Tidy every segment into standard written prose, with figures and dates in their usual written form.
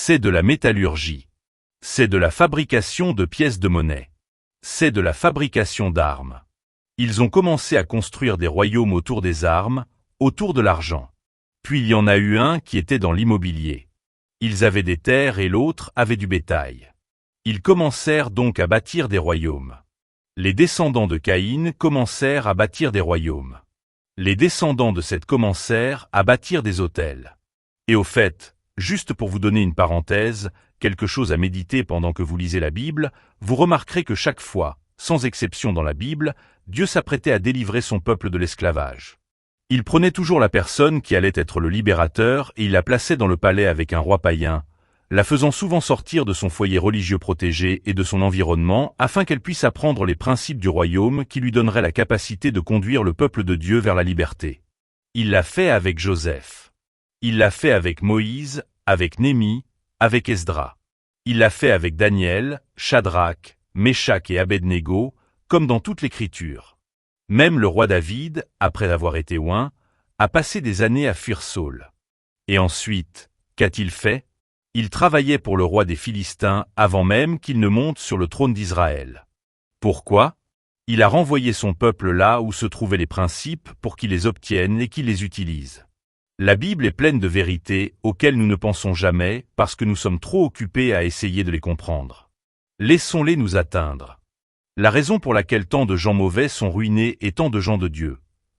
C'est de la métallurgie. C'est de la fabrication de pièces de monnaie. C'est de la fabrication d'armes. Ils ont commencé à construire des royaumes autour des armes, autour de l'argent. Puis il y en a eu un qui était dans l'immobilier. Ils avaient des terres et l'autre avait du bétail. Ils commencèrent donc à bâtir des royaumes. Les descendants de Caïn commencèrent à bâtir des royaumes. Les descendants de Seth commencèrent à bâtir des autels. Et au fait, juste pour vous donner une parenthèse, quelque chose à méditer pendant que vous lisez la Bible, vous remarquerez que chaque fois, sans exception dans la Bible, Dieu s'apprêtait à délivrer son peuple de l'esclavage. Il prenait toujours la personne qui allait être le libérateur et il la plaçait dans le palais avec un roi païen, la faisant souvent sortir de son foyer religieux protégé et de son environnement afin qu'elle puisse apprendre les principes du royaume qui lui donneraient la capacité de conduire le peuple de Dieu vers la liberté. Il l'a fait avec Joseph. Il l'a fait avec Moïse, avec Néhémie, avec Esdra. Il l'a fait avec Daniel, Shadrach, Méshach et Abednego, comme dans toute l'Écriture. Même le roi David, après avoir été oint, a passé des années à fuir Saul. Et ensuite, qu'a-t-il fait? Il travaillait pour le roi des Philistins avant même qu'il ne monte sur le trône d'Israël. Pourquoi? Il a renvoyé son peuple là où se trouvaient les principes pour qu'il les obtienne et qu'il les utilise. La Bible est pleine de vérités auxquelles nous ne pensons jamais parce que nous sommes trop occupés à essayer de les comprendre. Laissons-les nous atteindre. La raison pour laquelle tant de gens mauvais sont ruinés et tant de gens de Dieu,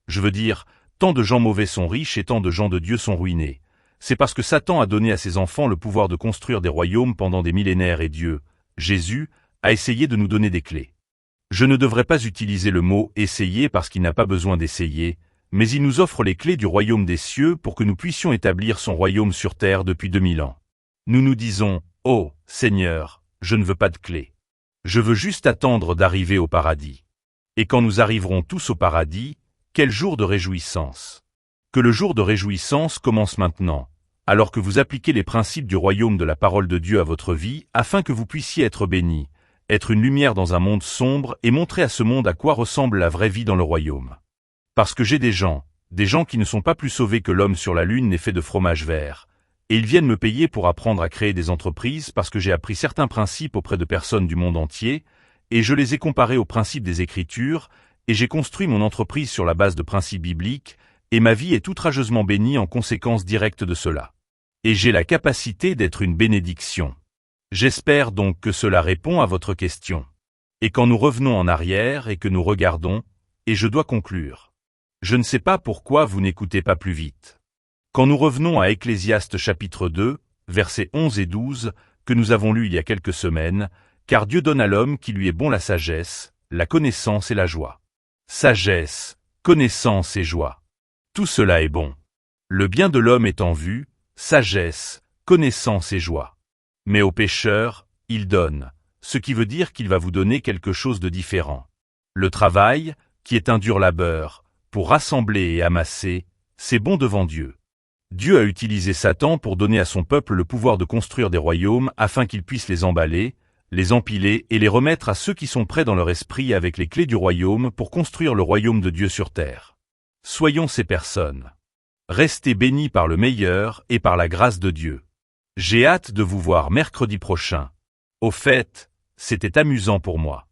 je veux dire, tant de gens mauvais sont riches et tant de gens de Dieu sont ruinés, c'est parce que Satan a donné à ses enfants le pouvoir de construire des royaumes pendant des millénaires et Dieu, Jésus, a essayé de nous donner des clés. Je ne devrais pas utiliser le mot « essayer » parce qu'il n'a pas besoin d'essayer, mais il nous offre les clés du royaume des cieux pour que nous puissions établir son royaume sur terre depuis 2000 ans. Nous nous disons « Oh, Seigneur, je ne veux pas de clés. Je veux juste attendre d'arriver au paradis. » Et quand nous arriverons tous au paradis, quel jour de réjouissance! Que le jour de réjouissance commence maintenant, alors que vous appliquez les principes du royaume de la parole de Dieu à votre vie afin que vous puissiez être bénis, être une lumière dans un monde sombre et montrer à ce monde à quoi ressemble la vraie vie dans le royaume. Parce que j'ai des gens qui ne sont pas plus sauvés que l'homme sur la lune n'est fait de fromage vert, et ils viennent me payer pour apprendre à créer des entreprises parce que j'ai appris certains principes auprès de personnes du monde entier, et je les ai comparés aux principes des Écritures, et j'ai construit mon entreprise sur la base de principes bibliques, et ma vie est outrageusement bénie en conséquence directe de cela. Et j'ai la capacité d'être une bénédiction. J'espère donc que cela répond à votre question. Et quand nous revenons en arrière et que nous regardons, et je dois conclure. Je ne sais pas pourquoi vous n'écoutez pas plus vite. Quand nous revenons à Ecclésiaste chapitre 2, versets 11 et 12, que nous avons lu il y a quelques semaines, car Dieu donne à l'homme qui lui est bon la sagesse, la connaissance et la joie. Sagesse, connaissance et joie. Tout cela est bon. Le bien de l'homme est en vue, sagesse, connaissance et joie. Mais aux pécheurs, il donne, ce qui veut dire qu'il va vous donner quelque chose de différent. Le travail, qui est un dur labeur, pour rassembler et amasser, c'est bon devant Dieu. Dieu a utilisé Satan pour donner à son peuple le pouvoir de construire des royaumes afin qu'il puisse les emballer, les empiler et les remettre à ceux qui sont prêts dans leur esprit avec les clés du royaume pour construire le royaume de Dieu sur terre. Soyons ces personnes. Restez bénis par le meilleur et par la grâce de Dieu. J'ai hâte de vous voir mercredi prochain. Au fait, c'était amusant pour moi.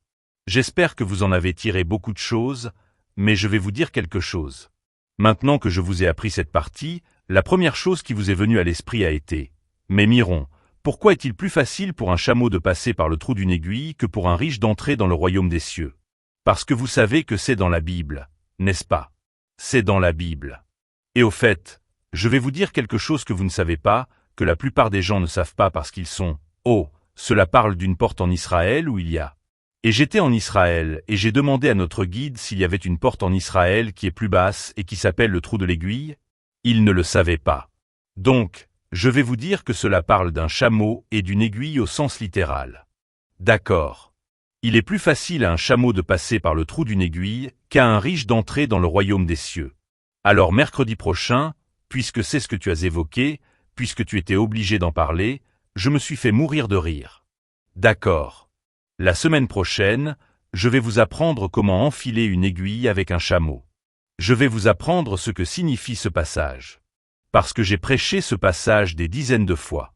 J'espère que vous en avez tiré beaucoup de choses, mais je vais vous dire quelque chose. Maintenant que je vous ai appris cette partie, la première chose qui vous est venue à l'esprit a été « Mais Myron, pourquoi est-il plus facile pour un chameau de passer par le trou d'une aiguille que pour un riche d'entrer dans le royaume des cieux ?» Parce que vous savez que c'est dans la Bible, n'est-ce pas? C'est dans la Bible. Et au fait, je vais vous dire quelque chose que vous ne savez pas, que la plupart des gens ne savent pas parce qu'ils sont « Oh, cela parle d'une porte en Israël où il y a… » Et j'étais en Israël et j'ai demandé à notre guide s'il y avait une porte en Israël qui est plus basse et qui s'appelle le trou de l'aiguille. Il ne le savait pas. Donc, je vais vous dire que cela parle d'un chameau et d'une aiguille au sens littéral. D'accord. Il est plus facile à un chameau de passer par le trou d'une aiguille qu'à un riche d'entrer dans le royaume des cieux. Alors mercredi prochain, puisque c'est ce que tu as évoqué, puisque tu étais obligé d'en parler, je me suis fait mourir de rire. D'accord. La semaine prochaine, je vais vous apprendre comment enfiler une aiguille avec un chameau. Je vais vous apprendre ce que signifie ce passage. Parce que j'ai prêché ce passage des dizaines de fois.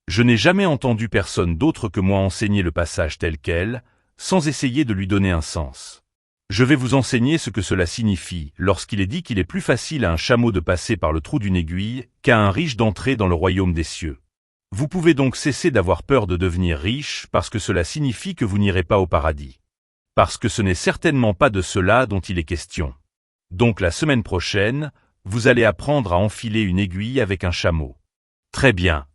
Je n'ai jamais entendu personne d'autre que moi enseigner le passage tel quel, sans essayer de lui donner un sens. Je vais vous enseigner ce que cela signifie lorsqu'il est dit qu'il est plus facile à un chameau de passer par le trou d'une aiguille qu'à un riche d'entrer dans le royaume des cieux. Vous pouvez donc cesser d'avoir peur de devenir riche parce que cela signifie que vous n'irez pas au paradis. Parce que ce n'est certainement pas de cela dont il est question. Donc la semaine prochaine, vous allez apprendre à enfiler une aiguille avec un chameau. Très bien.